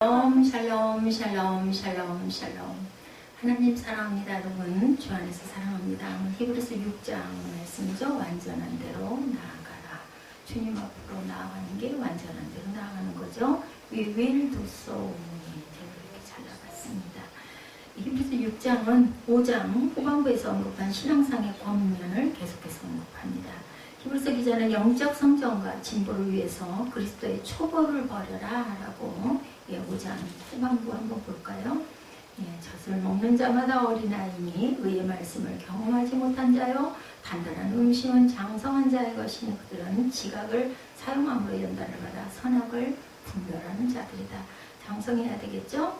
샬롬 샬롬 샬롬 샬롬. 하나님 사랑합니다. 여러분 주 안에서 사랑합니다. 히브리서 6장 말씀이죠. 완전한 대로 나아가라. 주님 앞으로 나아가는 게 완전한 대로 나아가는 거죠. We will do so. 제가 이렇게 잘라봤습니다. 히브리서 6장은 5장 후반부에서 언급한 신앙상의 권면을 계속해서 언급합니다. 히브리서 기자는 영적 성장과 진보를 위해서 그리스도의 초보를 버려라 라고 5장 후반부 한번 볼까요? 젖을 먹는 자마다 어린아이니 의의 말씀을 경험하지 못한 자요 단단한 음식은 장성한 자의 것이니 그들은 지각을 사용함으로 연단을 받아 선악을 분별하는 자들이다. 장성해야 되겠죠?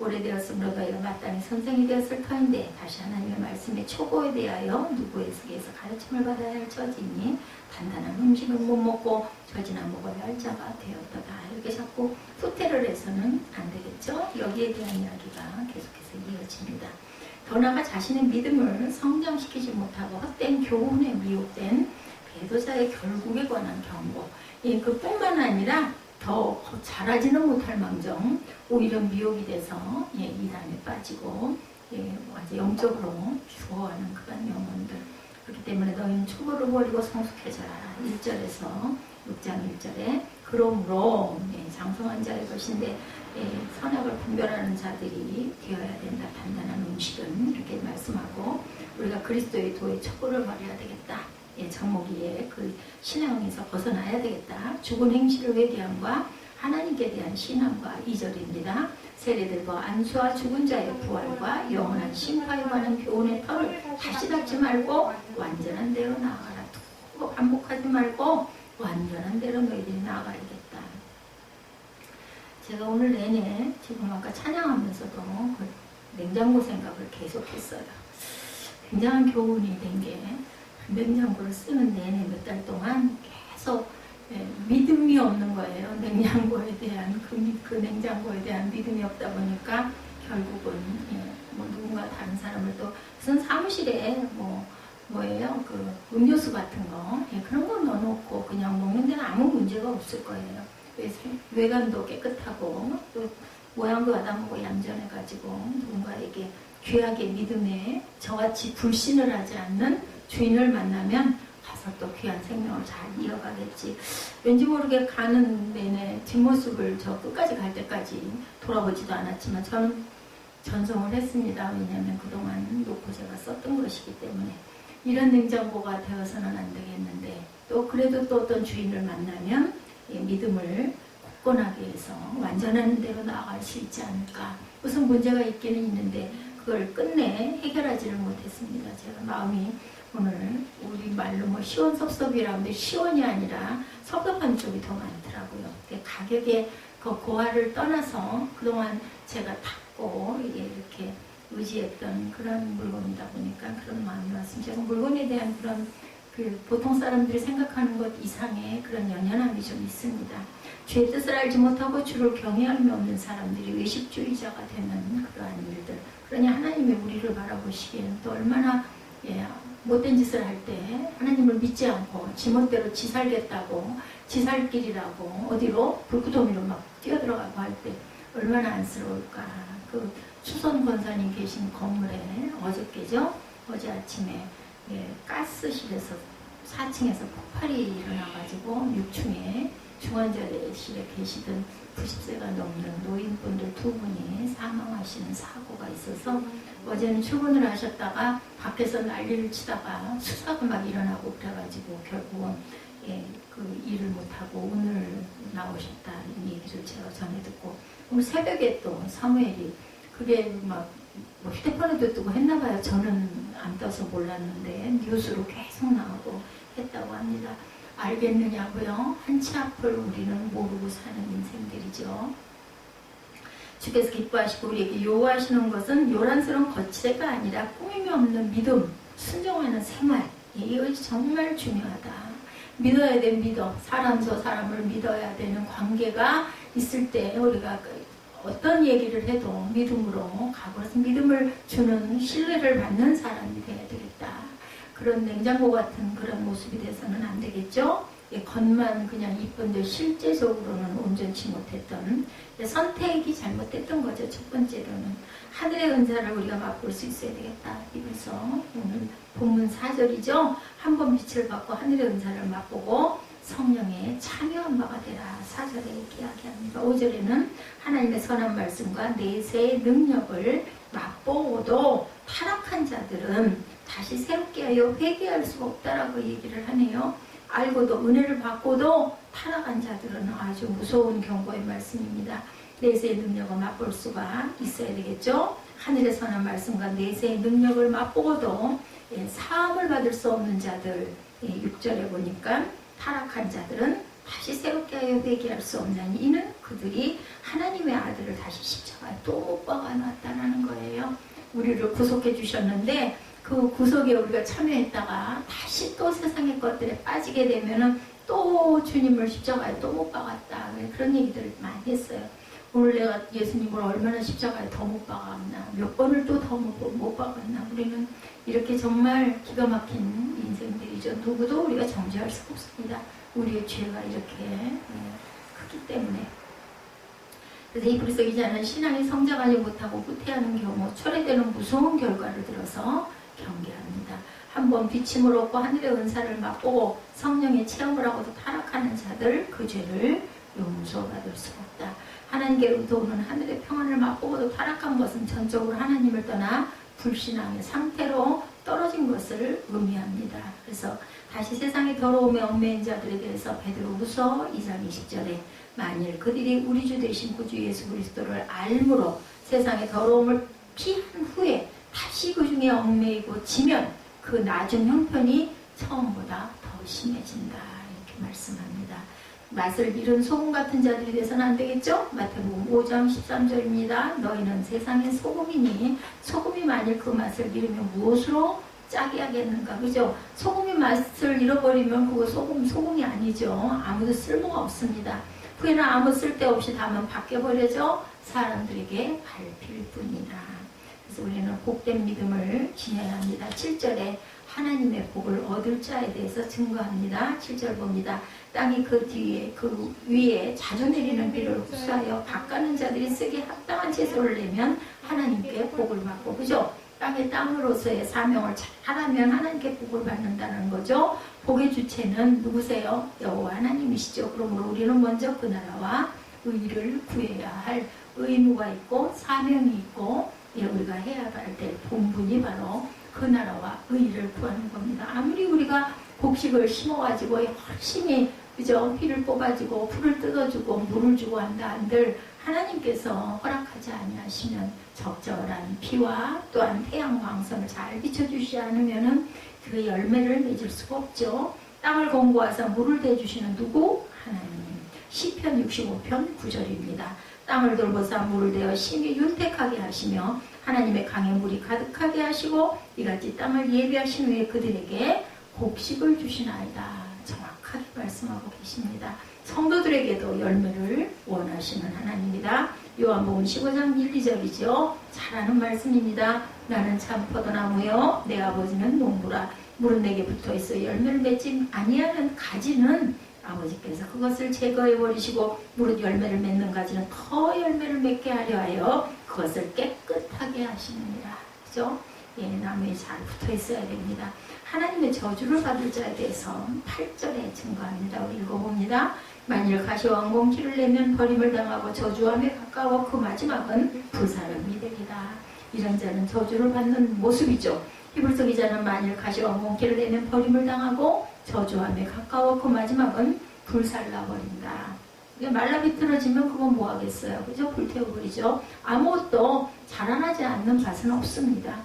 오래되었으므로 너희가 마땅히 선생이 되었을 터인데 다시 하나님의 말씀의 초보에 대하여 누구에게서 가르침을 받아야 할 처지니 단단한 음식은 못 먹고 젖이나 먹어야 할 자가 되었다. 이렇게 자꾸 후퇴를 해서는 안 되겠죠? 여기에 대한 이야기가 계속해서 이어집니다. 더 나아가 자신의 믿음을 성장시키지 못하고 헛된 교훈에 미혹된 배도자의 결국에 관한 경고. 그뿐만 아니라 더 잘하지는 못할 망정 오히려 미혹이 돼서 이단에 빠지고 완전 영적으로 죽어가는 그런 영혼들. 그렇기 때문에 너희는 초보를 버리고 성숙해져라. 1절에서 6장 1절에 그러므로 장성한 자의 것인데 선악을 분별하는 자들이 되어야 된다. 단단한 음식은 이렇게 말씀하고 우리가 그리스도의 도의 첩보를 버려야 되겠다. 정목이의 그 신앙에서 벗어나야 되겠다. 죽은 행실의 회개함과 하나님께 대한 신앙과 2절입니다. 세례들과 안수와 죽은 자의 부활과 영원한 심판에 관한 교훈의 털을 다시 닫지 말고 완전한 대로 나아가라. 또 반복하지 말고 완전한 대로 너희들이 나아가야겠다. 제가 오늘 내내 지금 아까 찬양하면서도 그 냉장고 생각을 계속했어요. 굉장한 교훈이 된 게 냉장고를 쓰는 내내 몇 달 동안 계속 믿음이 없는 거예요. 냉장고에 대한 그 냉장고에 대한 믿음이 없다 보니까 결국은 누군가 다른 사람을 또 무슨 사무실에 뭐예요? 그 음료수 같은 거 그런 거 넣어놓고 그냥 먹는 데는 아무 문제가 없을 거예요. 외관도 깨끗하고 또 모양도 아담하고 얌전해가지고 누군가에게 귀하게 믿음에 저같이 불신을 하지 않는 주인을 만나면 가서 또 귀한 생명을 잘 이어가겠지. 왠지 모르게 가는 내내 뒷모습을 저 끝까지 갈 때까지 돌아보지도 않았지만 저는 전송을 했습니다. 왜냐하면 그동안 놓고 제가 썼던 것이기 때문에 이런 냉장고가 되어서는 안 되겠는데 또 그래도 또 어떤 주인을 만나면 믿음을 굳건하게 해서 완전한 대로 나아갈 수 있지 않을까. 무슨 문제가 있기는 있는데 그걸 끝내 해결하지를 못했습니다. 제가 마음이 오늘 우리 말로 시원섭섭이라고 하는데 시원이 아니라 섭섭한 쪽이 더 많더라고요. 가격의 그 고화를 떠나서 그동안 제가 탔고 이렇게 의지했던 그런 물건이다 보니까 그런 마음이 왔습니다. 제가 물건에 대한 그런 보통 사람들이 생각하는 것 이상의 그런 연연함이 좀 있습니다. 주의 뜻을 알지 못하고 주를 경외함이 없는 사람들이 외식주의자가 되는 그러한 일들. 그러니 하나님이 우리를 바라보시기에는 또 얼마나 못된 짓을 할 때 하나님을 믿지 않고 지멋대로 지 살겠다고 지 살 길이라고 어디로 불구덩이로 막 뛰어들어가고 할 때 얼마나 안쓰러울까. 그 추선 권사님 계신 건물에 어저께죠? 어제 아침에 가스실에서 4층에서 폭발이 일어나가지고 6층에 중환자실에 계시던 90세가 넘는 노인분들 2분이 사망하시는 사고가 있어서 어제는 출근을 하셨다가 밖에서 난리를 치다가 수사가 막 일어나고 그래가지고 결국은 그 일을 못하고 오늘 나오셨다는 얘기를 제가 전해 듣고 오늘 새벽에 또 사무엘이 그게 막 휴대폰에도 뜨고 했나봐요. 저는 안 떠서 몰랐는데 뉴스로 계속 나오고 했다고 합니다. 알겠느냐고요? 한치 앞을 우리는 모르고 사는 인생들이죠. 주께서 기뻐하시고 우리에게 요구하시는 것은 요란스러운 거칠애가 아니라 꾸밈이 없는 믿음, 순종하는 생활. 이것이 정말 중요하다. 믿어야 돼. 믿어. 사람서 사람을 믿어야 되는 관계가 있을 때 우리가 어떤 얘기를 해도 믿음으로 가고 그래서 믿음을 주는 신뢰를 받는 사람이 돼야 되겠다. 그런 냉장고 같은 그런 모습이 돼서는 안 되겠죠. 겉만 그냥 이쁜데 실제적으로는 온전치 못했던 선택이 잘못됐던 거죠. 첫 번째로는 하늘의 은사를 우리가 맛볼 수 있어야 되겠다. 이래서 오늘 본문 4절이죠. 한 번 빛을 받고 하늘의 은사를 맛보고 성령에 참여한 바가 되라. 4절에 이렇게 이야기합니다. 5절에는 하나님의 선한 말씀과 내세의 능력을 맛보고도 타락한 자들은 다시 새롭게 하여 회개할 수가 없다라고 얘기를 하네요. 알고도 은혜를 받고도 타락한 자들은 아주 무서운 경고의 말씀입니다. 내세의 능력을 맛볼 수가 있어야 되겠죠. 하늘의 선한 말씀과 내세의 능력을 맛보고도 사함을 받을 수 없는 자들, 6절에 보니까 타락한 자들은 다시 새롭게 하여 회개할 수 없나니 이는 그들이 하나님의 아들을 다시 십자가에 또 못 박아놨다는 거예요. 우리를 구속해 주셨는데 그 구속에 우리가 참여했다가 다시 또 세상의 것들에 빠지게 되면은 또 주님을 십자가에 또 못 박았다. 그런 얘기들을 많이 했어요. 오늘 내가 예수님을 얼마나 십자가에 더 못 박았나, 몇 번을 또 더 못 박았나. 우리는 이렇게 정말 기가 막힌 인생들이죠. 누구도 우리가 정죄할 수가 없습니다. 우리의 죄가 이렇게 크기 때문에. 그래서 히브리서 기자는 신앙이 성장하지 못하고 후퇴하는 경우 초래되는 무서운 결과를 들어서 경계합니다. 한번 비침을 얻고 하늘의 은사를 맛보고 성령의 체험을 하고도 타락하는 자들 그 죄를 용서받을 수가 없다. 하나님께로부터 오는 하늘의 평안을 맛보고도 타락한 것은 전적으로 하나님을 떠나 불신앙의 상태로 떨어진 것을 의미합니다. 그래서 다시 세상의 더러움에 얽매인 자들에 대해서 베드로후서 2장 20절에 만일 그들이 우리 주 되신 구주 예수 그리스도를 알므로 세상의 더러움을 피한 후에 다시 그 중에 얽매이고 지면 그 낮은 형편이 처음보다 더 심해진다. 이렇게 말씀합니다. 맛을 잃은 소금 같은 자들이 돼서는 안 되겠죠? 마태복음 5장 13절입니다. 너희는 세상의 소금이니 소금이 만일 그 맛을 잃으면 무엇으로 짜게 하겠는가? 그죠? 소금이 맛을 잃어버리면 그거 소금이 아니죠. 아무도 쓸모가 없습니다. 후에는 아무 쓸데없이 담은 밖에 버려져 사람들에게 밟힐 뿐이라. 그래서 우리는 복된 믿음을 지녀야 합니다. 7절에 하나님의 복을 얻을 자에 대해서 증거합니다. 7절 봅니다. 땅이 그 뒤에 그 위에 자주 내리는 비를 흡수하여 밭가는 자들이 쓰기에 합당한 채소를 내면 하나님께 복을 받고, 그죠? 땅의 땅으로서의 사명을 잘하면 하나님께 복을 받는다는 거죠. 복의 주체는 누구세요? 여호와 하나님이시죠. 그러므로 우리는 먼저 그 나라와 의를 구해야 할 의무가 있고 사명이 있고 우리가 해야 될 본분이 바로 그 나라와 의를 구하는 겁니다. 아무리 우리가 곡식을 심어가지고 열심히 그죠? 피를 뽑아주고 풀을 뜯어주고 물을 주고 한다 한들 하나님께서 허락하지 아니하시면 적절한 비와 또한 태양 광선을 잘 비춰주시지 않으면은 그 열매를 맺을 수가 없죠. 땅을 공고하사 물을 대주시는 누구? 하나님. 시편 65편 9절입니다. 땅을 돌보사 물을 대어 심히 윤택하게 하시며 하나님의 강에 물이 가득하게 하시고 이같이 땅을 예비하신 후에 그들에게 곡식을 주시나이다. 정확하게 말씀하고 계십니다. 성도들에게도 열매를 원하시는 하나님이다. 요한복음 15장 1, 2절이죠. 잘 아는 말씀입니다. 나는 참 포도나무요 내 아버지는 농부라. 물은 내게 붙어있어 열매를 맺지 아니하는 가지는 아버지께서 그것을 제거해버리시고 무릇 열매를 맺는 가지는 더 열매를 맺게 하려 하여 그것을 깨끗하게 하시느니라. 그죠? 나무에 잘 붙어있어야 됩니다. 하나님의 저주를 받을 자에 대해서 8절에 증거합니다. 우리 읽어봅니다. 만일 가시와 엉겅퀴를 내면 버림을 당하고 저주함에 가까워 그 마지막은 불사름이 되리라. 이런 자는 저주를 받는 모습이죠. 히브리서 기자는 만일 가시와 엉겅퀴를 내면 버림을 당하고 저주함에 가까워 그 마지막은 불살라버린다. 말라 비틀어지면 그건 뭐 하겠어요? 그죠? 불태워버리죠. 아무것도 자라나지 않는 밭은 없습니다.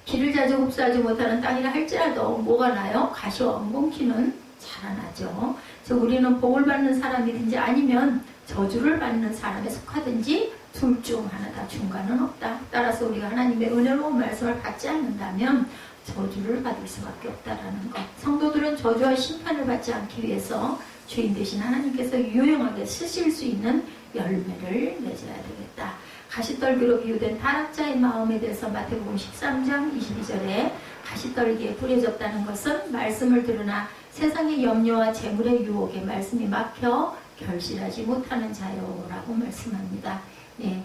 비를 자주 흡수하지 못하는 땅이라 할지라도 뭐가 나요? 가시와 엉겅퀴는 자라나죠. 그래서 우리는 복을 받는 사람이든지 아니면 저주를 받는 사람에 속하든지 둘 중 하나다. 중간은 없다. 따라서 우리가 하나님의 은혜로운 말씀을 받지 않는다면 저주를 받을 수밖에 없다라는 것. 성도들은 저주와 심판을 받지 않기 위해서 주인 되신 하나님께서 유용하게 쓰실 수 있는 열매를 맺어야 되겠다. 가시떨기로 비유된 타락자의 마음에 대해서 마태복음 13장 22절에 가시떨기에 뿌려졌다는 것은 말씀을 들으나 세상의 염려와 재물의 유혹에 말씀이 막혀 결실하지 못하는 자요라고 말씀합니다. 예.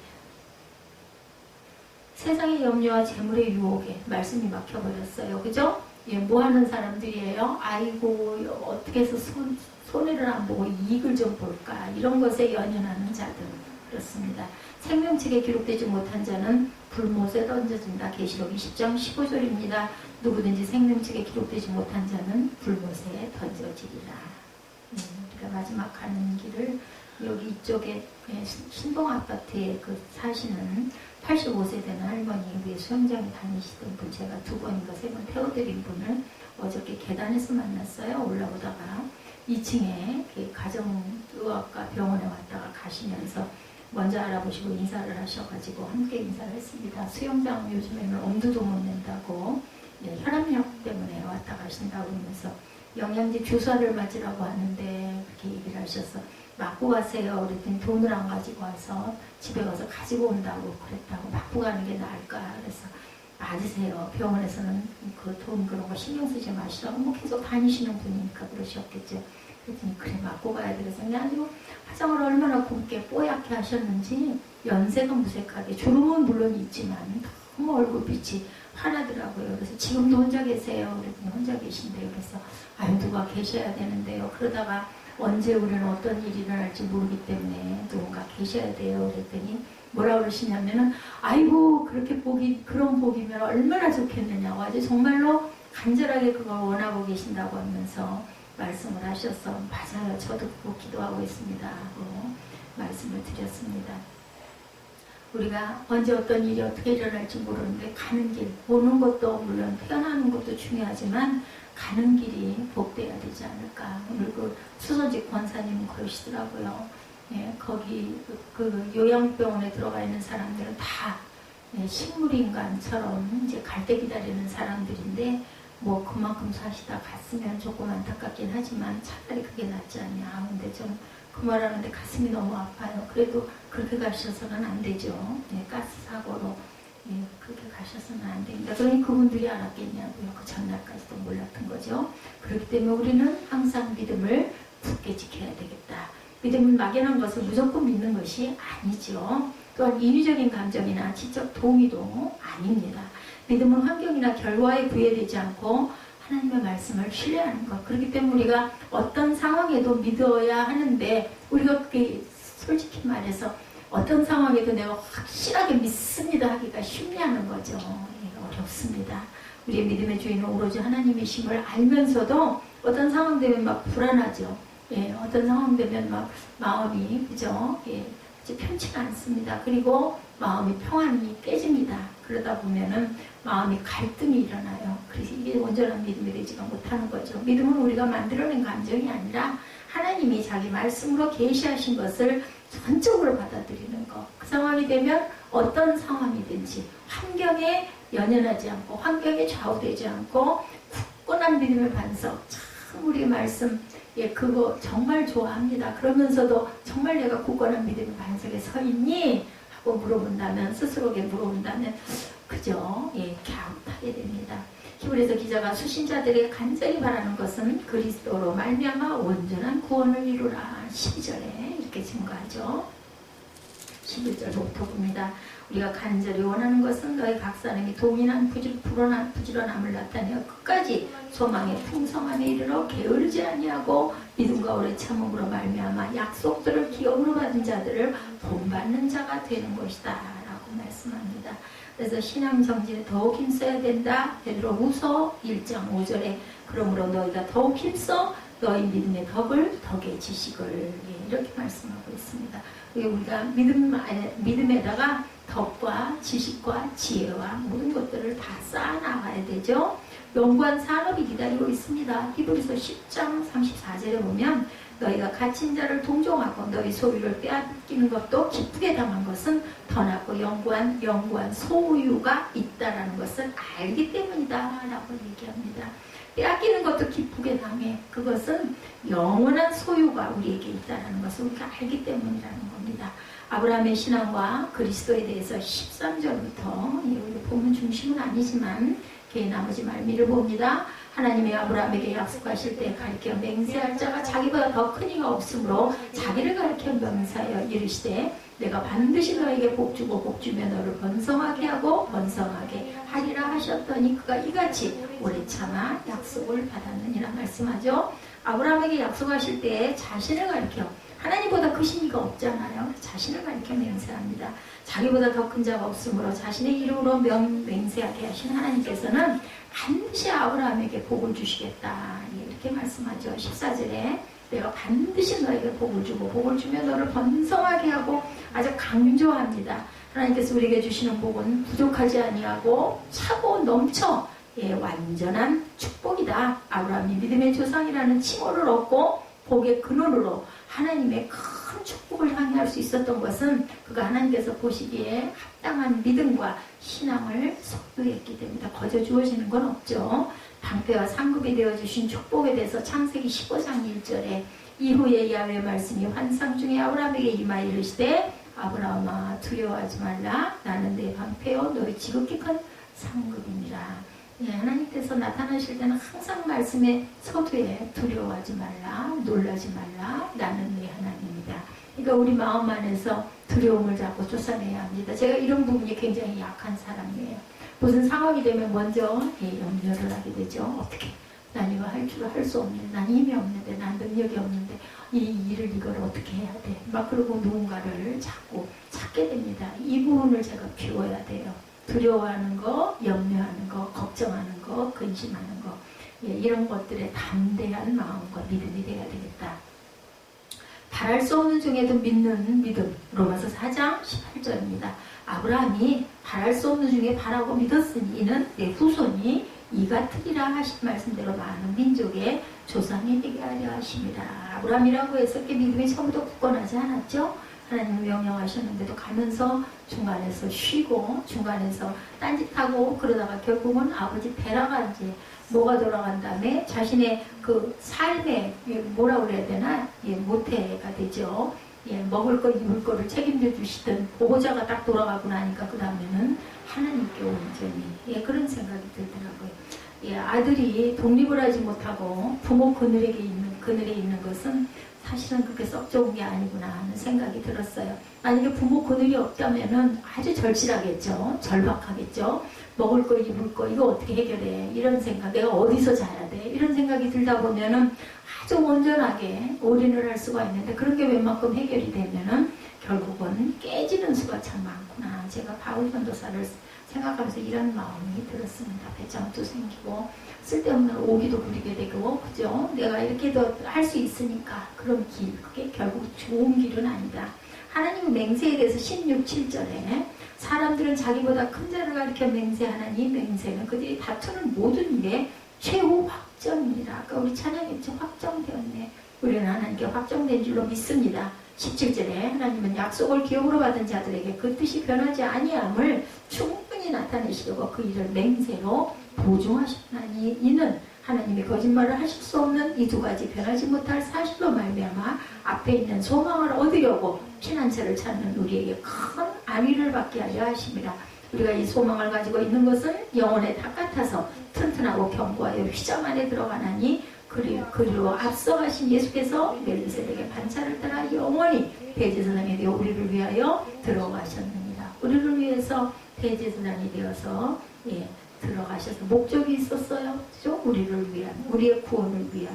세상의 염려와 재물의 유혹에 말씀이 막혀버렸어요. 그죠? 예, 뭐 하는 사람들이에요? 아이고, 어떻게 해서 손해를 안 보고 이익을 좀 볼까? 이런 것에 연연하는 자들. 그렇습니다. 생명책에 기록되지 못한 자는 불못에 던져진다. 계시록 20장 15절입니다. 누구든지 생명책에 기록되지 못한 자는 불못에 던져지리라. 우리가 마지막 가는 길을 여기 이쪽에 신동 아파트에 그 사시는 85세 되는 할머니, 우리 수영장에 다니시던 분, 제가 2번인가 3번 태워드린 분을 어저께 계단에서 만났어요. 올라오다가 2층에 가정의학과 병원에 왔다가 가시면서 먼저 알아보시고 인사를 하셔가지고 함께 인사를 했습니다. 수영장 요즘에는 엄두도 못 낸다고, 혈압약 때문에 왔다 가신다고 하면서 영양제 주사를 맞으라고 하는데 그렇게 얘기를 하셔서 맞고 가세요. 그랬더니 돈을 안 가지고 와서 집에 가서 가지고 온다고 그랬다고. 맞고 가는 게 나을까? 그래서 맞으세요. 병원에서는 그 돈 그런 거 신경 쓰지 마시라고 뭐 계속 다니시는 분이니까 그러셨겠죠. 그랬더니 그래 맞고 가야 돼. 그래서 아주 화장을 얼마나 곱게 뽀얗게 하셨는지 연세가 무색하게 주름은 물론 있지만 너무 얼굴빛이 화나더라고요. 그래서 지금도 혼자 계세요. 그랬더니 혼자 계신대요. 그래서 아유 누가 계셔야 되는데요. 그러다가 언제 우리는 어떤 일이 일어날지 모르기 때문에 누군가 계셔야 돼요. 그랬더니 뭐라 그러시냐면은 아이고 그렇게 그런 복이면 얼마나 좋겠느냐고 아주 정말로 간절하게 그걸 원하고 계신다고 하면서 말씀을 하셔서 맞아요. 저도 그거 기도하고 있습니다. 하고 말씀을 드렸습니다. 우리가 언제 어떤 일이 어떻게 일어날지 모르는데 가는 길, 오는 것도 물론 태어나는 것도 중요하지만 가는 길이 복되어야 되지 않을까. 오늘 그 수선직 권사님은 그러시더라고요. 예, 거기 그 요양병원에 들어가 있는 사람들은 다 식물인간처럼 이제 갈 때 기다리는 사람들인데 뭐 그만큼 사시다 갔으면 조금 안타깝긴 하지만 차라리 그게 낫지 않냐. 근데 좀 그 말하는데 가슴이 너무 아파요. 그래도 그렇게 가셔서는 안 되죠. 예, 가스 사고로 그렇게 가셔서는 안 됩니다. 그러니 그분들이 알았겠냐고요. 그 전날까지도 몰랐던 거죠. 그렇기 때문에 우리는 항상 믿음을 굳게 지켜야 되겠다. 믿음을 막연한 것을 무조건 믿는 것이 아니죠. 또한 인위적인 감정이나 지적 동의도 아닙니다. 믿음은 환경이나 결과에 구애되지 않고 하나님의 말씀을 신뢰하는 것. 그렇기 때문에 우리가 어떤 상황에도 믿어야 하는데 우리가 그게 솔직히 말해서 어떤 상황에도 내가 확실하게 믿습니다 하기가 쉽지 않은 거죠. 어렵습니다. 우리의 믿음의 주인은 오로지 하나님이심을 알면서도 어떤 상황 되면 막 불안하죠. 어떤 상황 되면 막 마음이 그죠? 편치가 않습니다. 그리고 마음이 평안이 깨집니다. 그러다 보면은 마음이 갈등이 일어나요. 그래서 이게 온전한 믿음이 되지가 못하는 거죠. 믿음은 우리가 만들어낸 감정이 아니라 하나님이 자기 말씀으로 계시하신 것을 전적으로 받아들이는 것. 그 상황이 되면 어떤 상황이든지 환경에 연연하지 않고 환경에 좌우되지 않고 굳건한 믿음의 반석. 참 우리의 말씀 그거 정말 좋아합니다. 그러면서도 정말 내가 굳건한 믿음의 반석에 서 있니? 하고 물어본다면 스스로에게 물어본다면 그죠? 갸웃하게 됩니다. 히브리서 기자가 수신자들에게 간절히 바라는 것은 그리스도로 말미암아 온전한 구원을 이루라. 12절에 이렇게 증거하죠. 11절부터 봅니다. 우리가 간절히 원하는 것은 너희 각 사람이 동일한 부지런함을 나타내어 끝까지 소망의 풍성함에 이르러 게으르지 아니하고 믿음과 오래 참음으로 말미암아 약속들을 기업으로 받은 자들을 본받는 자가 되는 것이다 라고 말씀합니다. 그래서 신앙 정진에 더욱 힘써야 된다. 베드로후서 1장 5절에 그러므로 너희가 더욱 힘써 너희 믿음의 덕의 지식을 이렇게 말씀하고 있습니다. 우리가 믿음에다가 덕과 지식과 지혜와 모든 것들을 다 쌓아나가야 되죠. 영구한 산업이 기다리고 있습니다. 히브리서 10장 34절에 보면 너희가 갇힌 자를 동정하고 너희 소유를 빼앗기는 것도 기쁘게 당한 것은 더 낫고 영구한 소유가 있다라는 것을 알기 때문이다 라고 얘기합니다. 빼앗기는 것도 기쁘게 당해. 그것은 영원한 소유가 우리에게 있다는 것을 우리가 알기 때문이라는 겁니다. 아브라함의 신앙과 그리스도에 대해서 13절부터 우리 보면 중심은 아니지만 나머지 말미를 봅니다. 하나님이 아브라함에게 약속하실 때 가르쳐 맹세할 자가 자기보다 더 큰 이가 없으므로 자기를 가르쳐 명사하여 이르시되 내가 반드시 너에게 복주고 복주며 너를 번성하게 하고 번성하게 하리라 하셨더니 그가 이같이 오래 참아 약속을 받았느니라 말씀하죠. 아브라함에게 약속하실 때 자신을 가르쳐 하나님보다 크신 이가 없잖아요. 자신을 가리켜 맹세합니다. 자기보다 더 큰 자가 없으므로 자신의 이름으로 맹세하게 하신 하나님께서는 반드시 아브라함에게 복을 주시겠다. 이렇게 말씀하죠. 14절에 내가 반드시 너에게 복을 주고 복을 주며 너를 번성하게 하고 아주 강조합니다. 하나님께서 우리에게 주시는 복은 부족하지 아니하고 차고 넘쳐 완전한 축복이다. 아브라함이 믿음의 조상이라는 칭호를 얻고 복의 근원으로 하나님의 큰 축복을 향해 할 수 있었던 것은 그가 하나님께서 보시기에 합당한 믿음과 신앙을 소유했기 때문에 거저 주어지는 건 없죠. 방패와 상급이 되어주신 축복에 대해서 창세기 15장 1절에 이후에 야훼의 말씀이 환상 중에 아브라함에게 임하 이르시되 아브라함아 두려워하지 말라 나는 내 방패요 너희 지극히 큰 상급이니라. 하나님께서 나타나실 때는 항상 말씀에 서두에 두려워하지 말라 놀라지 말라 나는 네 하나님이다. 그러니까 우리 마음 안에서 두려움을 자꾸 쫓아내야 합니다. 제가 이런 부분이 굉장히 약한 사람이에요. 무슨 상황이 되면 먼저 염려를 하게 되죠. 어떻게 난 이거 할 줄 할 수 없는데 난 힘이 없는데 난 능력이 없는데 이걸 어떻게 해야 돼 막 그러고 누군가를 자꾸 찾게 됩니다. 이 부분을 제가 비워야 돼요. 두려워하는 거, 염려하는 거, 걱정하는 거, 근심하는 거 이런 것들에 담대한 마음과 믿음이 돼야 되겠다. 바랄 수 없는 중에도 믿는 믿음 로마서 4장 18절입니다. 아브라함이 바랄 수 없는 중에 바라고 믿었으니 이는 내 후손이 이 같으리라 하신 말씀대로 많은 민족의 조상이 되게 하려 하심이라. 아브라함이라고 해서 믿음이 처음부터 굳건하지 않았죠. 하나님 명령하셨는데도 가면서 중간에서 쉬고 중간에서 딴짓하고 그러다가 결국은 아버지 베라가 이제 뭐가 돌아간 다음에 자신의 그 삶에 뭐라 그래야 되나 모태가 되죠. 먹을 거 입을 거를 책임져 주시던 보호자가 딱 돌아가고 나니까 그 다음에는 하나님께 온전히 그런 생각이 들더라고요. 아들이 독립을 하지 못하고 부모 그늘에 있는 것은 사실은 그렇게 썩 좋은 게 아니구나 하는 생각이 들었어요. 만약에 부모 그늘이 없다면은 아주 절실하겠죠. 절박하겠죠. 먹을 거 입을 거 이거 어떻게 해결해 이런 생각 내가 어디서 자야 돼 이런 생각이 들다 보면은 아주 온전하게 올인을 할 수가 있는데 그런 게 웬만큼 해결이 되면은 결국은 깨지는 수가 참 많구나. 제가 바울 전도사를 생각하면서 이런 마음이 들었습니다. 배짱도 생기고 쓸데없는 오기도 부리게 되고 그죠? 내가 이렇게도 할 수 있으니까 그런 길 그게 결국 좋은 길은 아니다. 하나님은 맹세에 대해서 16, 7절에 사람들은 자기보다 큰 자를 가리켜 맹세하나니 이 맹세는 그들이 다투는 모든 일에 최후 확정이니라. 아까 우리 찬양했죠. 확정되었네. 우리는 하나님께 확정된 줄로 믿습니다. 17절에 하나님은 약속을 기업으로 받은 자들에게 그 뜻이 변하지 아니함을 충분히 나타내시려고 그 일을 맹세로 보증하셨나니 이는 하나님이 거짓말을 하실 수 없는 이 두 가지 변하지 못할 사실로 말미암아 앞에 있는 소망을 얻으려고 피난처를 찾는 우리에게 큰 안위를 받게 하려 하심이라. 우리가 이 소망을 가지고 있는 것은 영혼의 닭 같아서 튼튼하고 견고하여 휘장 안에 들어가나니 그리로 앞서가신 예수께서 멜기세덱의 반차를 따라 영원히 대제사장이 되어 우리를 위하여 들어가셨느니라. 우리를 위해서 대제사장이 되어서 들어가셔서 목적이 있었어요. 그죠? 우리를 위한, 우리의 구원을 위한.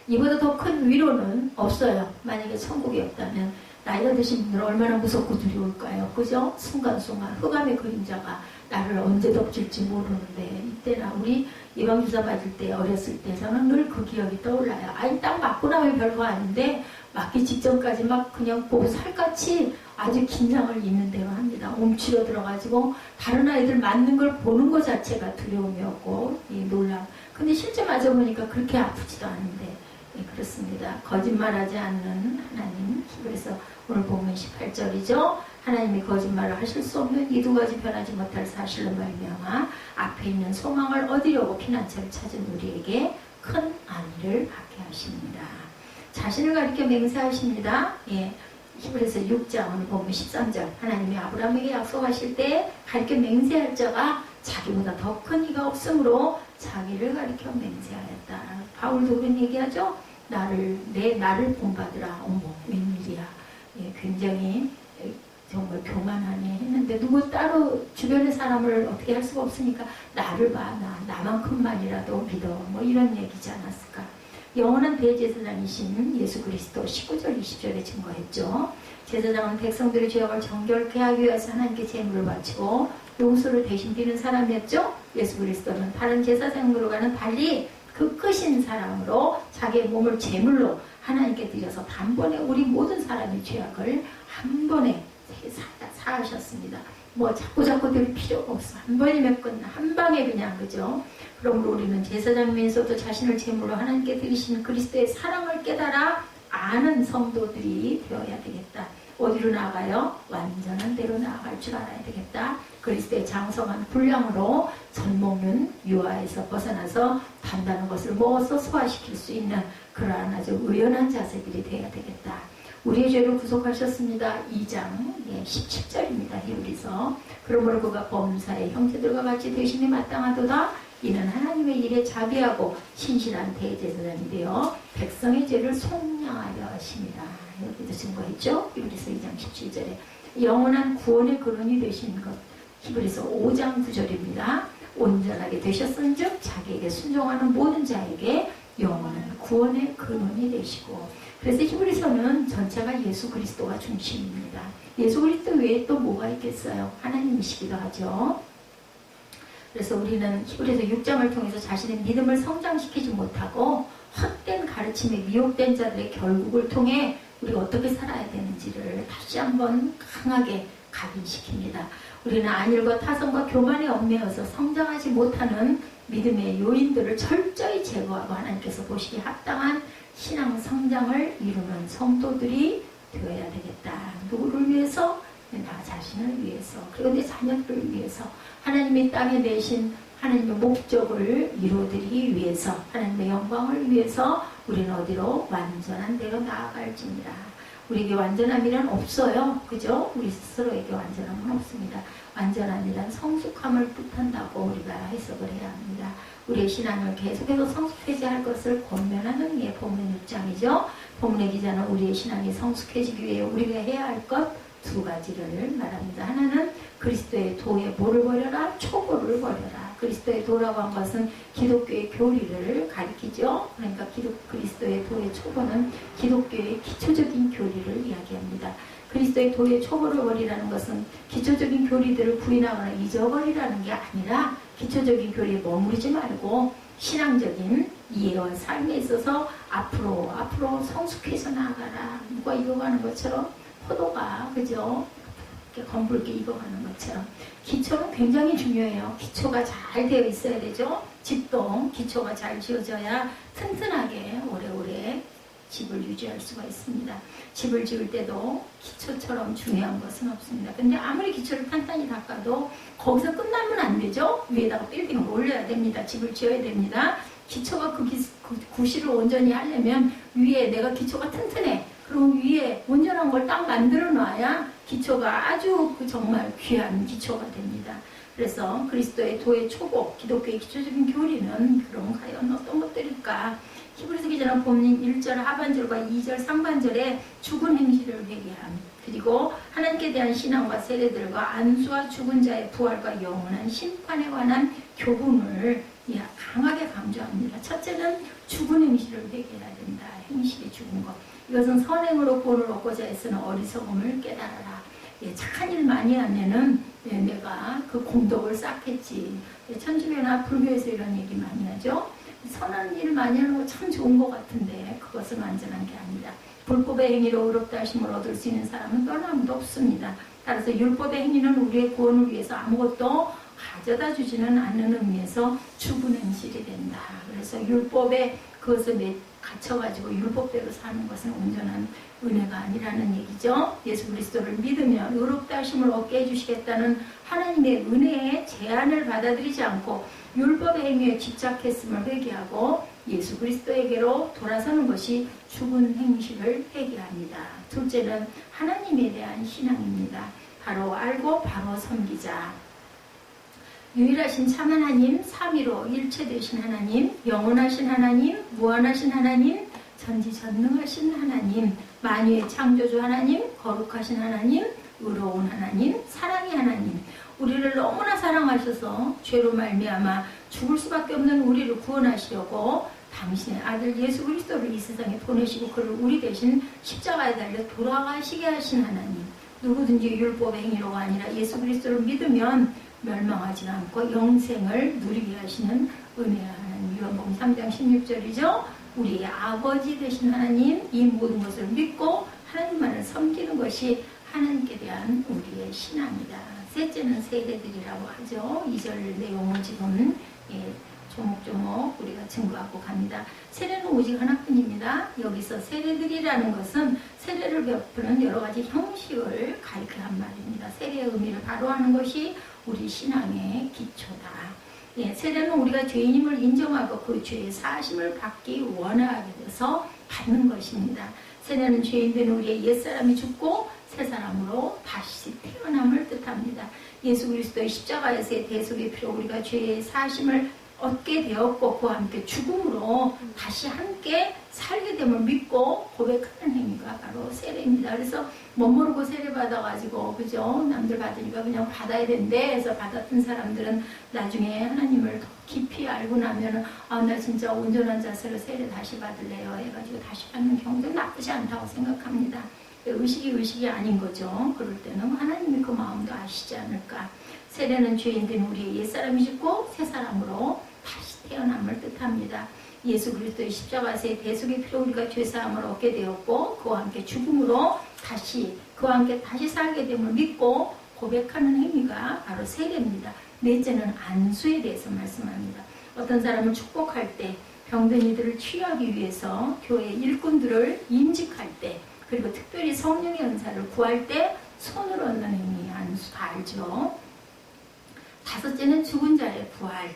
이보다 더 큰 위로는 없어요. 만약에 천국이 없다면 나이가 드신 분들은 얼마나 무섭고 두려울까요? 그죠? 순간순간 흑암의 그림자가 나를 언제 덮칠지 모르는데 이때나 우리 예방주사 맞을 때 어렸을 때 저는 늘 그 기억이 떠올라요. 아이 딱 맞고 나면 별거 아닌데 맞기 직전까지 막 그냥 보살같이 아주 긴장을 있는 대로 합니다. 움츠려 들어가지고 다른 아이들 맞는 걸 보는 것 자체가 두려움이었고 놀람. 근데 실제 맞아보니까 그렇게 아프지도 않은데 그렇습니다. 거짓말하지 않는 하나님. 그래서 오늘 보면 18절이죠. 하나님이 거짓말을 하실 수 없는 이 두 가지 변하지 못할 사실로 말미암아 앞에 있는 소망을 얻으려고 피난처를 찾은 우리에게 큰 안위를 받게 하십니다. 자신을 가리켜 맹세하십니다. 히브리서 6장 오늘 보면 13절 하나님이 아브라함에게 약속하실 때 가리켜 맹세할 자가 자기보다 더 큰 이가 없으므로 자기를 가리켜 맹세하였다. 바울도 그런 얘기하죠. 나를 본받으라. 어머, 웬일이야. 예, 굉장히 정말 교만하네 했는데 누구 따로 주변의 사람을 어떻게 할 수가 없으니까 나를 봐. 나만큼만이라도 믿어. 뭐 이런 얘기지 않았을까. 영원한 대제사장이신 예수 그리스도 19절 20절에 증거했죠. 제사장은 백성들의 죄악을 정결케 하기 위해서 하나님께 제물을 바치고 용서를 대신 비는 사람이었죠. 예수 그리스도는 다른 제사장으로와는 달리 그 크신 사람으로 자기의 몸을 제물로 하나님께 드려서 단번에 우리 모든 사람의 죄악을 한 번에 사하셨습니다. 뭐 자꾸 드릴 필요가 없어. 한 번이면 끝나. 한 방에 그냥, 그죠? 그러므로 우리는 제사장면서도 자신을 제물로 하나님께 드리신 그리스도의 사랑을 깨달아 아는 성도들이 되어야 되겠다. 어디로 나아가요? 완전한 대로 나아갈 줄 알아야 되겠다. 그리스도의 장성한 분량으로 젖먹는 유아에서 벗어나서 단단한 것을 먹어서 소화시킬 수 있는 그러한 아주 의연한 자세들이 되어야 되겠다. 우리의 죄를 구속하셨습니다. 2장 17절입니다. 히브리서. 그러므로 그가 범사의 형제들과 같이 되심이 마땅하도다. 이는 하나님의 일에 자비하고 신실한 대제사장이 되어 백성의 죄를 속량하려 하심이라. 여기도 증거했죠. 히브리서 2장 17절에 영원한 구원의 근원이 되신 것. 히브리서 5장 9절입니다. 온전하게 되셨은즉 자기에게 순종하는 모든 자에게 영원한 구원의 근원이 되시고. 그래서 히브리서는 전체가 예수 그리스도가 중심입니다. 예수 그리스도 외에 또 뭐가 있겠어요? 하나님이시기도 하죠. 그래서 우리는 히브리서 6장을 통해서 자신의 믿음을 성장시키지 못하고 헛된 가르침에 미혹된 자들의 결국을 통해 우리가 어떻게 살아야 되는지를 다시 한번 강하게 각인시킵니다. 우리는 안일과 타성과 교만에 얽매여서 성장하지 못하는 믿음의 요인들을 철저히 제거하고 하나님께서 보시기에 합당한 신앙 성장을 이루는 성도들이 되어야 되겠다. 누구를 위해서? 나 자신을 위해서, 그리고 내 자녀들을 위해서, 하나님이 땅에 내신 하나님의 목적을 이루어드리기 위해서, 하나님의 영광을 위해서 우리는 어디로? 완전한 데로 나아갈지니라. 우리에게 완전함이란 없어요. 그죠? 우리 스스로에게 완전함은 없습니다. 완전함이란 성숙함을 뜻한다고 우리가 해석을 해야 합니다. 우리의 신앙을 계속해서 성숙해져야 할 것을 권면하는 게 본문 6장이죠. 본문의 기자는 우리의 신앙이 성숙해지기 위해 우리가 해야 할 것 두 가지를 말합니다. 하나는 그리스도의 도의 보를 버려라, 초보를 버려라. 그리스도의 도라고 한 것은 기독교의 교리를 가리키죠. 그러니까 그리스도의 도의 초보는 기독교의 기초적인 교리를 이야기합니다. 그리스도의 도의 초보를 버리라는 것은 기초적인 교리들을 부인하거나 잊어버리라는 게 아니라 기초적인 교리에 머무르지 말고 신앙적인 이해와 삶에 있어서 앞으로 성숙해서 나아가라. 누가 익어가는 것처럼 포도가, 그죠? 이렇게 검붉게 익어가는 것처럼. 기초는 굉장히 중요해요. 기초가 잘 되어 있어야 되죠. 집도 기초가 잘 지어져야 튼튼하게 오래오래 집을 유지할 수가 있습니다. 집을 지을 때도 기초처럼 중요한 것은 없습니다. 근데 아무리 기초를 탄탄히 닦아도 거기서 끝나면 안 되죠. 위에다가 빌딩을 올려야 됩니다. 집을 지어야 됩니다. 기초가 그 구실을 온전히 하려면 위에 내가 기초가 튼튼해. 그럼 위에 온전한 걸 딱 만들어 놔야 기초가 아주 정말 귀한 기초가 됩니다. 그래서 그리스도의 도의 초보, 기독교의 기초적인 교리는 그럼 과연 어떤 것들일까? 히브리서 기자는 본문 1절 하반절과 2절 상반절에 죽은 행실을 회개함, 그리고 하나님께 대한 신앙과 세례들과 안수와 죽은 자의 부활과 영원한 심판에 관한 교훈을 강하게 강조합니다. 첫째는 죽은 행실을 회개해야 된다. 행실이 죽은 것. 이것은 선행으로 본을 얻고자 애쓰는 어리석음을 깨달아라. 착한 일 많이 하면은 내가 그 공덕을 쌓겠지. 천주교나 불교에서 이런 얘기 많이 하죠. 선한 일 많이 하는 거 참 좋은 것 같은데 그것은 완전한 게 아니다. 불법의 행위로 의롭다 하심을 얻을 수 있는 사람은 또 아무도 없습니다. 따라서 율법의 행위는 우리의 구원을 위해서 아무것도 가져다 주지는 않는 의미에서 죽은 행실이 된다. 그래서 율법에 그것을 갇혀가지고 율법대로 사는 것은 온전한 은혜가 아니라는 얘기죠. 예수 그리스도를 믿으면 의롭다 하심을 얻게 해주시겠다는 하나님의 은혜의 제안을 받아들이지 않고 율법의 행위에 집착했음을 회개하고 예수 그리스도에게로 돌아서는 것이 죽은 행실을 회개합니다. 둘째는 하나님에 대한 신앙입니다. 바로 알고 바로 섬기자. 유일하신 참 하나님, 삼위로 일체되신 하나님, 영원하신 하나님, 무한하신 하나님, 전지전능하신 하나님, 만유의 창조주 하나님, 거룩하신 하나님, 의로운 하나님, 사랑의 하나님, 우리를 너무나 사랑하셔서 죄로 말미암아 죽을 수밖에 없는 우리를 구원하시려고 당신의 아들 예수 그리스도를 이 세상에 보내시고 그를 우리 대신 십자가에 달려 돌아가시게 하신 하나님, 누구든지 율법의 행위로가 아니라 예수 그리스도를 믿으면 멸망하지 않고 영생을 누리게 하시는 은혜의 하나님. 요한복음 3장 16절이죠. 우리의 아버지 되신 하나님, 이 모든 것을 믿고 하나님만을 섬기는 것이 하나님께 대한 우리의 신앙이다. 셋째는 세례들이라고 하죠. 2절 내용을 지금 조목조목 우리가 증거하고 갑니다. 세례는 오직 하나뿐입니다. 여기서 세례들이라는 것은 세례를 베푸는 여러 가지 형식을 가리키는 말입니다. 세례의 의미를 바로 하는 것이 우리 신앙의 기초다. 세례는 우리가 죄인임을 인정하고 그 죄의 사심을 받기 원하게 돼서 받는 것입니다. 세례는 죄인된 우리의 옛사람이 죽고 새 사람으로 다시 태어남을 뜻합니다. 예수 그리스도의 십자가에서의 대속의 피로 우리가 죄의 사심을 얻게 되었고 그와 함께 죽음으로 다시 함께 살게 됨을 믿고 고백하는 행위가 바로 세례입니다. 그래서 못 모르고 세례 받아가지고 그죠? 남들 받으니까 그냥 받아야 된대 해서 받았던 사람들은 나중에 하나님을 더 깊이 알고 나면은 나 진짜 온전한 자세로 세례 다시 받을래요 해가지고 다시 받는 경우도 나쁘지 않다고 생각합니다. 의식이 아닌 거죠. 그럴 때는 하나님이 그 마음도 아시지 않을까. 세례는 죄인된 우리의 옛사람이 죽고 새 사람으로 다시 태어남을 뜻합니다. 예수 그리스도의 십자가에서의 대속의 피로 우리가 죄사함을 얻게 되었고 그와 함께 죽음으로 그와 함께 다시 살게 됨을 믿고 고백하는 행위가 바로 세례입니다. 넷째는 안수에 대해서 말씀합니다. 어떤 사람을 축복할 때, 병든 이들을 치유하기 위해서 교회 일꾼들을 임직할 때, 그리고 특별히 성령의 은사를 구할 때 손을 얹는 행위, 안수 다 알죠. 다섯째는 죽은 자의 부활.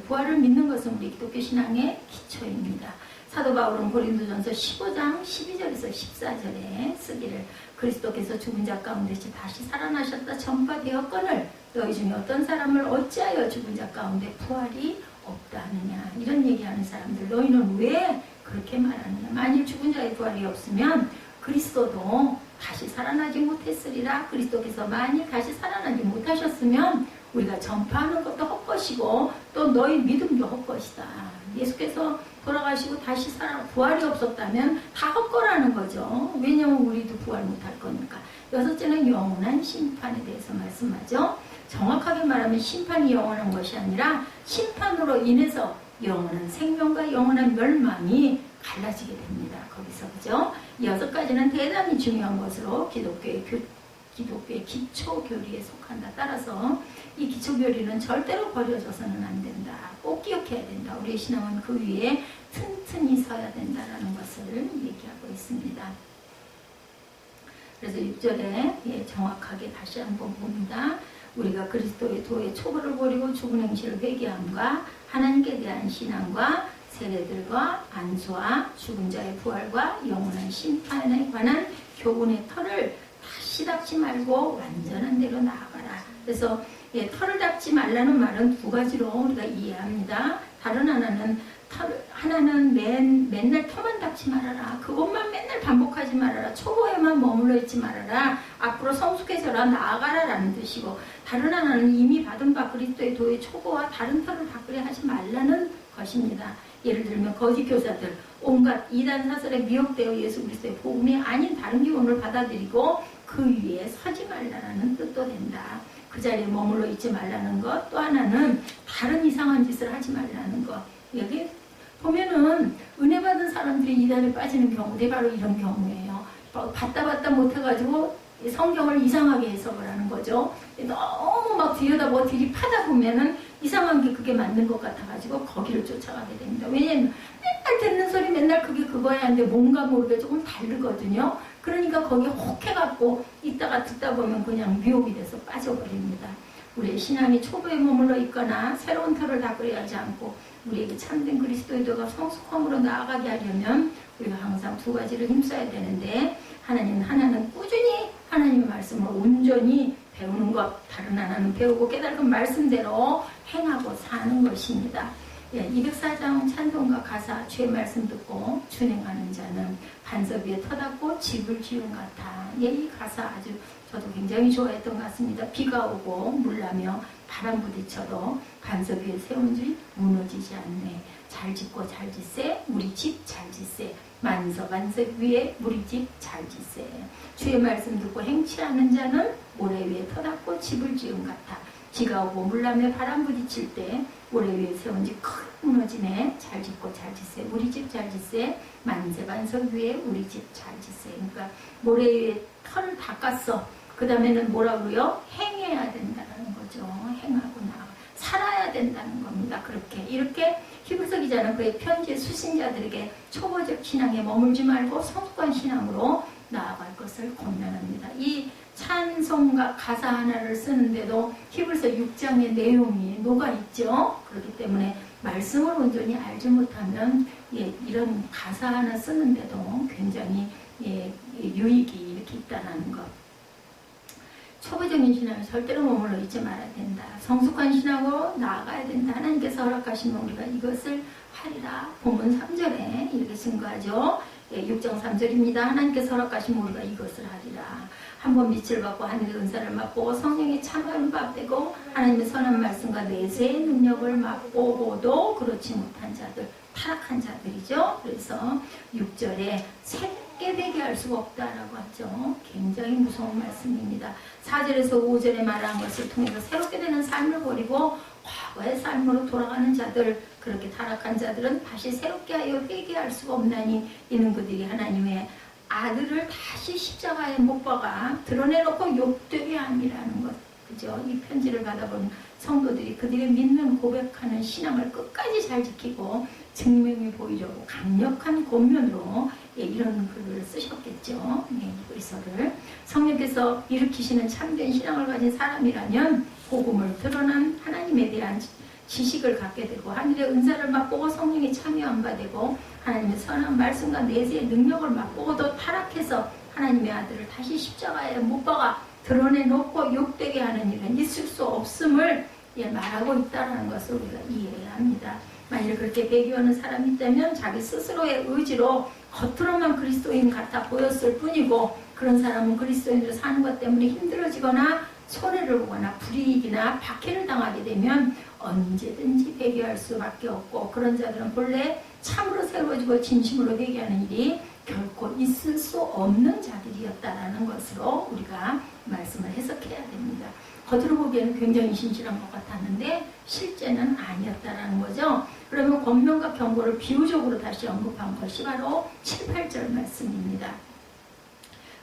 부활을 믿는 것은 우리 기독교 신앙의 기초입니다. 사도 바울은 고린도전서 15장 12절에서 14절에 쓰기를 그리스도께서 죽은 자 가운데서 다시 살아나셨다 전파되었거늘 너희 중에 어떤 사람을 어찌하여 죽은 자 가운데 부활이 없다 하느냐. 이런 얘기하는 사람들, 너희는 왜 그렇게 말하느냐. 만일 죽은 자의 부활이 없으면 그리스도도 다시 살아나지 못했으리라. 그리스도께서 만일 다시 살아나지 못하셨으면 우리가 전파하는 것도 헛것이고 또 너희 믿음도 헛것이다. 예수께서 돌아가시고 다시 부활이 없었다면 다 헛거라는 거죠. 왜냐하면 우리도 부활 못할 거니까. 여섯째는 영원한 심판에 대해서 말씀하죠. 정확하게 말하면 심판이 영원한 것이 아니라 심판으로 인해서 영원한 생명과 영원한 멸망이 갈라지게 됩니다. 거기서 그죠? 이 여섯 가지는 대단히 중요한 것으로 기독교의 기초 교리에 속한다. 따라서 이 기초 교리는 절대로 버려져서는 안 된다. 꼭 기억해야 된다. 우리의 신앙은 그 위에 튼튼히 서야 된다라는 것을 얘기하고 있습니다. 그래서 6절에 정확하게 다시 한번 봅니다. 우리가 그리스도의 도의 초보를 버리고 죽은 행실을 회개함과 하나님께 대한 신앙과 세례들과 안수와 죽은 자의 부활과 영원한 심판에 관한 교훈의 터를 다시 닦지 말고 완전한 대로 나아가라. 그래서 털을 닦지 말라는 말은 두 가지로 우리가 이해합니다. 다른 하나는 맨날 터만 닦지 말아라. 그것만 맨날 반복하지 말아라. 초보에만 머물러 있지 말아라. 앞으로 성숙해져라. 나아가라 라는 뜻이고, 다른 하나는 이미 받은 바 그리스도의 도의 초보와 다른 털을 닦으려 하지 말라는 것입니다. 예를 들면 거짓 교사들, 온갖 이단 사설에 미혹되어 예수 그리스도의 복음이 아닌 다른 교훈을 받아들이고 그 위에 서지 말라는 뜻도 된다. 그 자리에 머물러 있지 말라는 것, 또 하나는 다른 이상한 짓을 하지 말라는 것. 여기 보면은 은혜 받은 사람들이 이단에 빠지는 경우들이 바로 이런 경우예요. 받다 못해가지고 성경을 이상하게 해석을 하는 거죠. 너무 막 들여다보고 들이파다 보면은 이상한 게 그게 맞는 것 같아가지고 거기를 쫓아가게 됩니다. 왜냐면 맨날 듣는 소리 맨날 그게 그거야 하는데 뭔가 모르게 조금 다르거든요. 그러니까 거기에 혹 해갖고 있다가 듣다 보면 그냥 미혹이 돼서 빠져버립니다. 우리의 신앙이 초보에 머물러 있거나 새로운 털을 닦으려 하지 않고 우리에게 참된 그리스도의 도가 성숙함으로 나아가게 하려면 우리가 항상 두 가지를 힘써야 되는데, 하나는 꾸준히 하나님의 말씀을 온전히 배우는 것, 다른 하나는 배우고 깨달은 말씀대로 행하고 사는 것입니다. 204장 찬송가 가사 주의 말씀 듣고 준행하는 자는 반석 위에 터닫고 집을 지은 같아. 이 가사 아주 저도 굉장히 좋아했던 것 같습니다. 비가 오고 물나며 바람 부딪혀도 반석 위에 세운 집 무너지지 않네. 잘 짓고 잘 짓세 우리 집 잘 짓세. 만석 위에 우리 집 잘 짓세. 주의 말씀 듣고 행치하는 자는 모래 위에 터닫고 집을 지은 같아. 비가 오고 물나며 바람 부딪힐 때 모래 위에 세운 집 크게 무너지네. 잘 짓고 잘 짓세 우리 집 잘 짓세. 반석 위에 우리 집 잘 짓세. 그러니까 모래 위에 털을 닦았어. 그 다음에는 뭐라고요? 행해야 된다는 거죠. 행하고 살아야 된다는 겁니다. 이렇게 히브리서 기자는 그의 편지의 수신자들에게 초보적 신앙에 머물지 말고 성숙한 신앙으로 나아갈 것을 권면합니다. 이 찬송가 가사 하나를 쓰는데도 히브리서 6장의 내용이 녹아있죠. 그렇기 때문에 말씀을 온전히 알지 못하면 이런 가사 하나 쓰는데도 굉장히 유익이 이렇게 있다는 것. 초보적인 신앙을 절대로 머물러 있지 말아야 된다. 성숙한 신앙으로 나아가야 된다. 하나님께서 허락하시면 우리가 이것을 하리라. 본문 3절에 이렇게 증거하죠. 6장 3절입니다. 하나님께서 허락하시면 우리가 이것을 하리라. 한번 빛을 받고 하늘의 은사를 맛보고 성령의 참여를 맛보고 하나님의 선한 말씀과 내세의 능력을 맛보고도 그렇지 못한 자들, 타락한 자들이죠. 그래서 6절에 새롭게 되게 할 수가 없다라고 하죠. 굉장히 무서운 말씀입니다. 4절에서 5절에 말한 것을 통해서 새롭게 되는 삶을 버리고 과거의 삶으로 돌아가는 자들, 그렇게 타락한 자들은 다시 새롭게 하여 회개할 수가 없나니 이는 그들이 하나님의 아들을 다시 십자가에 못 박아 드러내놓고 욕되게 함이라는 것. 그죠? 이 편지를 받아본 성도들이 그들의 믿는 고백하는 신앙을 끝까지 잘 지키고 증명해 보이려고 강력한 권면으로 이런 글을 쓰셨겠죠. 히브리서를. 성령께서 일으키시는 참된 신앙을 가진 사람이라면 복음을 드러난 하나님에 대한 지식을 갖게 되고 하늘의 은사를 맛보고 성령에 참여한 바 되고 하나님의 선한 말씀과 내세의 능력을 맛보고도 타락해서 하나님의 아들을 다시 십자가에 못 박아 드러내놓고 욕되게 하는 일은 있을 수 없음을 말하고 있다는 것을 우리가 이해해야 합니다. 만일 그렇게 배교하는 사람이 있다면 자기 스스로의 의지로 겉으로만 그리스도인 같아 보였을 뿐이고 그런 사람은 그리스도인으로 사는 것 때문에 힘들어지거나 손해를 보거나 불이익이나 박해를 당하게 되면 언제든지 회개할 수밖에 없고 그런 자들은 본래 참으로 새로워지고 진심으로 회개하는 일이 결코 있을 수 없는 자들이었다라는 것으로 우리가 말씀을 해석해야 됩니다. 겉으로 보기에는 굉장히 신실한 것 같았는데 실제는 아니었다라는 거죠. 그러면 권면과 경고를 비유적으로 다시 언급한 것이 바로 7, 8절 말씀입니다.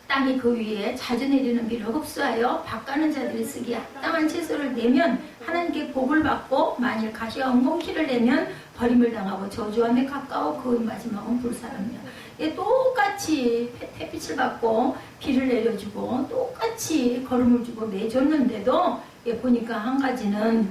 땅이 그 위에 자주 내리는 비를 흡수하여 밭가는 자들이 쓰기에 합당한 채소를 내면 하나님께 복을 받고 만일 가시와 엉겅퀴를 내면 버림을 당하고 저주함에 가까워 그 마지막은 불사르며 똑같이 햇빛을 받고 비를 내려주고 똑같이 거름을 주고 내줬는데도 보니까 한 가지는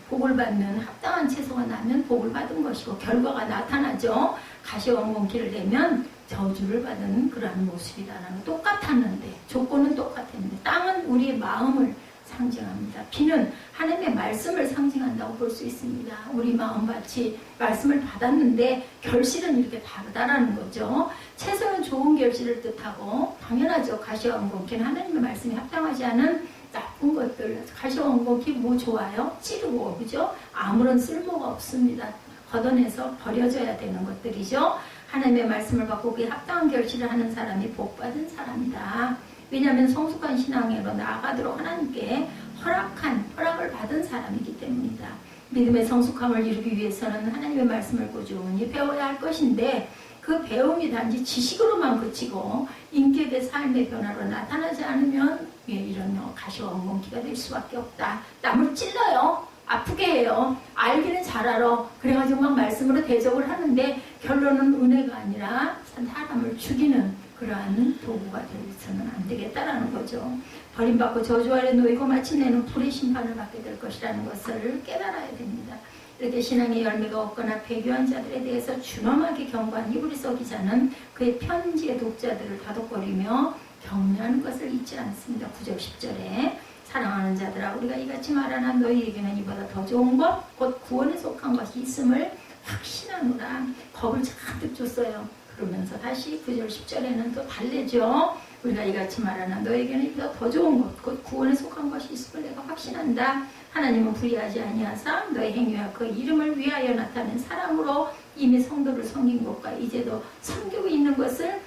복을 받는 합당한 채소가 나면 복을 받은 것이고 결과가 나타나죠. 가시와 엉겅퀴를 내면 저주를 받은 그러한 모습이다라는 똑같았는데 조건은 똑같았는데 땅은 우리의 마음을 상징합니다. 비는 하나님의 말씀을 상징한다고 볼 수 있습니다. 우리 마음밭이 말씀을 받았는데 결실은 이렇게 다르다라는 거죠. 채소는 좋은 결실을 뜻하고 당연하죠. 가시와 엉겅퀴는 하나님의 말씀에 합당하지 않은 나쁜 것들. 가시와 엉겅퀴 뭐 좋아요? 찌르고 그죠? 아무런 쓸모가 없습니다. 걷어내서 버려져야 되는 것들이죠. 하나님의 말씀을 받고 그에 합당한 결실을 하는 사람이 복받은 사람이다. 왜냐하면 성숙한 신앙으로 나아가도록 하나님께 허락을 받은 사람이기 때문이다. 믿음의 성숙함을 이루기 위해서는 하나님의 말씀을 꾸준히 배워야 할 것인데 그 배움이 단지 지식으로만 그치고 인격의 삶의 변화로 나타나지 않으면 이런 가시와 엉겅퀴가 될 수밖에 없다. 남을 찔러요. 아프게 해요. 알기는 잘 알아. 그래가지고 막 말씀으로 대적을 하는데 결론은 은혜가 아니라 사람을 죽이는 그러한 도구가 되어서는 안 되겠다라는 거죠. 버림받고 저주 아래 놓이고 마침내는 불의 심판을 받게 될 것이라는 것을 깨달아야 됩니다. 이렇게 신앙의 열매가 없거나 배교한 자들에 대해서 준엄하게 경고한 히브리서 기자는 그의 편지의 독자들을 다독거리며 격려하는 것을 잊지 않습니다. 9절 10절에 사랑하는 자들아 우리가 이같이 말하나 너희에게는 이보다 더 좋은 것 곧 구원에 속한 것이 있음을 확신하노라. 겁을 잔뜩 줬어요. 그러면서 다시 9절 10절에는 또 달래죠. 우리가 이같이 말하나 너에게는 이보다 더 좋은 것 곧 구원에 속한 것이 있음을 내가 확신한다. 하나님은 불의하지 아니하사 너의 행위와 그 이름을 위하여 나타낸 사랑으로 이미 성도를 섬긴 것과 이제도 섬기고 있는 것을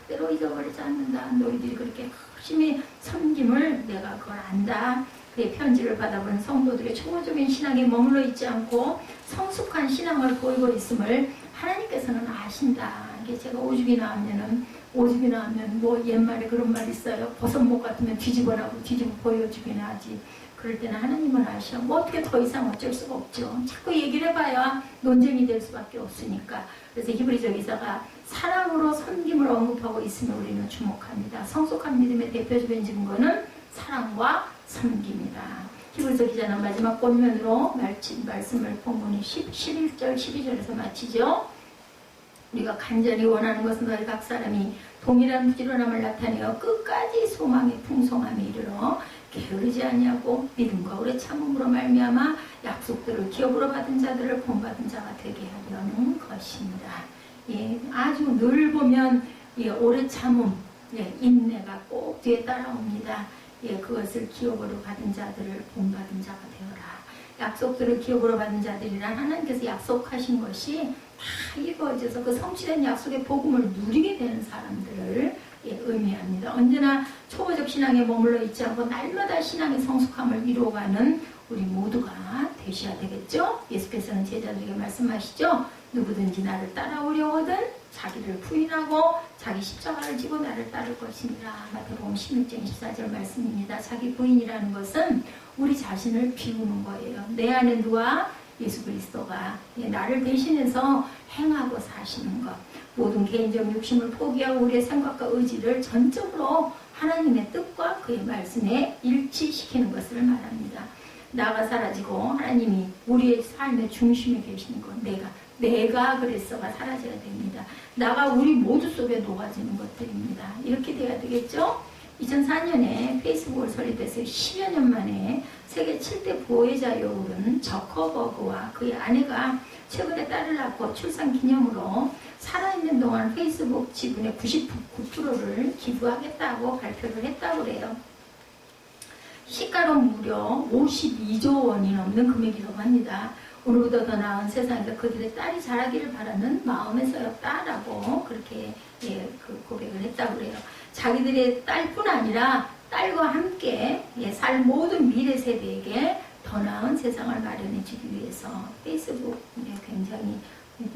절대로 잊어버리지 않는다. 너희들이 그렇게 열심히 섬김을 내가 그걸 안다. 그의 편지를 받아본 성도들의 초보적인 신앙에 머물러 있지 않고 성숙한 신앙을 보이고 있음을 하나님께서는 아신다. 이게 제가 오죽이 나오면 뭐 옛말에 그런 말 있어요. 버섯목 같으면 뒤집어라고 뒤집어 보여주기나 하지. 그럴 때는 하나님은 아셔. 뭐 어떻게 더 이상 어쩔 수가 없죠. 자꾸 얘기를 해봐야 논쟁이 될 수밖에 없으니까. 그래서 히브리서 기사가 사랑으로 섬김을 언급하고 있으면 우리는 주목합니다. 성숙한 믿음의 대표적인 증거는 사랑과 섬김이다. 히브리서 기자는 마지막 본면으로 말씀을 본문이 11절 12절에서 마치죠. 우리가 간절히 원하는 것은 너희 각 사람이 동일한 부지런함을 나타내어 끝까지 소망의 풍성함에 이르러 게으르지 아니하고 믿음과 오래 참음으로 말미암아 약속들을 기업으로 받은 자들을 본받은 자가 되게 하려는 것입니다. 예, 아주 늘 보면 예, 오래 참음, 예, 인내가 꼭 뒤에 따라옵니다. 예, 그것을 기업으로 받은 자들을 본받은 자가 되어라. 약속들을 기업으로 받은 자들이란 하나님께서 약속하신 것이 다 이루어져서 그 성취된 약속의 복음을 누리게 되는 사람들을 예, 의미합니다. 언제나 초보적 신앙에 머물러 있지 않고 날마다 신앙의 성숙함을 이루어가는 우리 모두가 되셔야 되겠죠? 예수께서는 제자들에게 말씀하시죠. 누구든지 나를 따라오려거든 자기를 부인하고 자기 십자가를 지고 나를 따를 것이니라. 마태복음 16장 24절 말씀입니다. 자기 부인이라는 것은 우리 자신을 비우는 거예요. 내 안에 누가? 예수 그리스도가 나를 대신해서 행하고 사시는 것. 모든 개인적 욕심을 포기하고 우리의 생각과 의지를 전적으로 하나님의 뜻과 그의 말씀에 일치시키는 것을 말합니다. 나가 사라지고 하나님이 우리의 삶의 중심에 계시는 것. 내가 그랬어가 사라져야 됩니다. 나가 우리 모두 속에 녹아지는 것들입니다. 이렇게 돼야 되겠죠? 2004년에 페이스북을 설립해서 10여 년 만에 세계 7대 보호자에 오른 저커버그와 그의 아내가 최근에 딸을 낳고 출산 기념으로 살아있는 동안 페이스북 지분의 99%를 기부하겠다고 발표를 했다고 그래요. 시가로 무려 52조 원이 넘는 금액이라고 합니다. 오늘보다 더 나은 세상에서 그들의 딸이 자라기를 바라는 마음에서였다라고 그렇게 그 고백을 했다고 그래요. 자기들의 딸뿐 아니라 딸과 함께 살 모든 미래 세대에게 더 나은 세상을 마련해 주기 위해서 페이스북 굉장히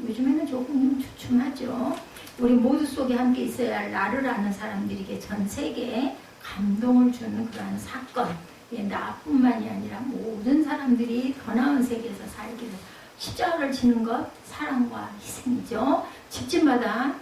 요즘에는 조금 주춤하죠. 우리 모두 속에 함께 있어야 할 나를 아는 사람들에게 전 세계에 감동을 주는 그러한 사건. 나뿐만이 아니라 모든 사람들이 더 나은 세계에서 살기를 십자가를 지는 것 사랑과 희생이죠. 집집마다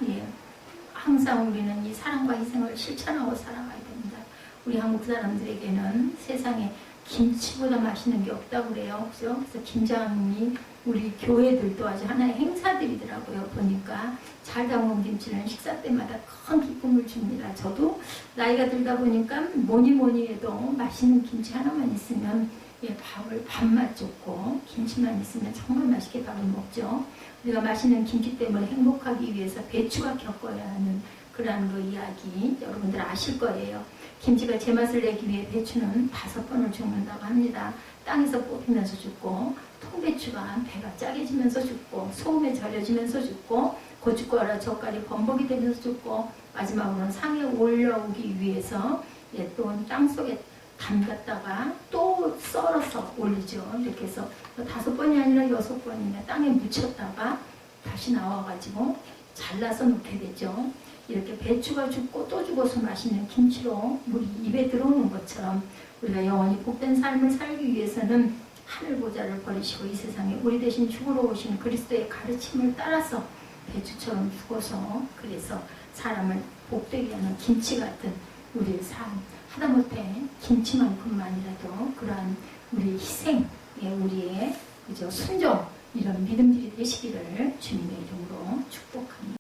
항상 우리는 이 사랑과 희생을 실천하고 살아가야 됩니다. 우리 한국 사람들에게는 세상에 김치보다 맛있는 게 없다고 그래요. 그래서 김장이 우리 교회들도 아주 하나의 행사들이더라고요. 보니까 잘 담근 김치는 식사 때마다 큰 기쁨을 줍니다. 저도 나이가 들다 보니까 뭐니 해도 맛있는 김치 하나만 있으면 밥맛 좋고 김치만 있으면 정말 맛있게 밥을 먹죠. 우리가 맛있는 김치 때문에 행복하기 위해서 배추가 겪어야 하는 그러한 그 이야기 여러분들 아실 거예요. 김치가 제맛을 내기 위해 배추는 5번을 죽는다고 합니다. 땅에서 뽑히면서 죽고 통배추가 배가 짜게지면서 죽고 소금에 절여지면서 죽고 고춧가루 젓갈이 범벅이 되면서 죽고 마지막으로는 상에 올라오기 위해서 또 땅속에 담갔다가 또 썰어서 올리죠. 이렇게 해서 5번이 아니라 6번이나 땅에 묻혔다가 다시 나와가지고 잘라서 넣게 되죠. 이렇게 배추가 죽고 또 죽어서 맛있는 김치로 우리 입에 들어오는 것처럼 우리가 영원히 복된 삶을 살기 위해서는 하늘보좌를 버리시고 이 세상에 우리 대신 죽으러 오신 그리스도의 가르침을 따라서 배추처럼 죽어서 그래서 사람을 복되게 하는 김치 같은 우리의 삶, 하다못해 김치만큼만이라도 그러한 우리의 희생, 우리의 순종 이런 믿음들이 되시기를 주님의 이름으로 축복합니다.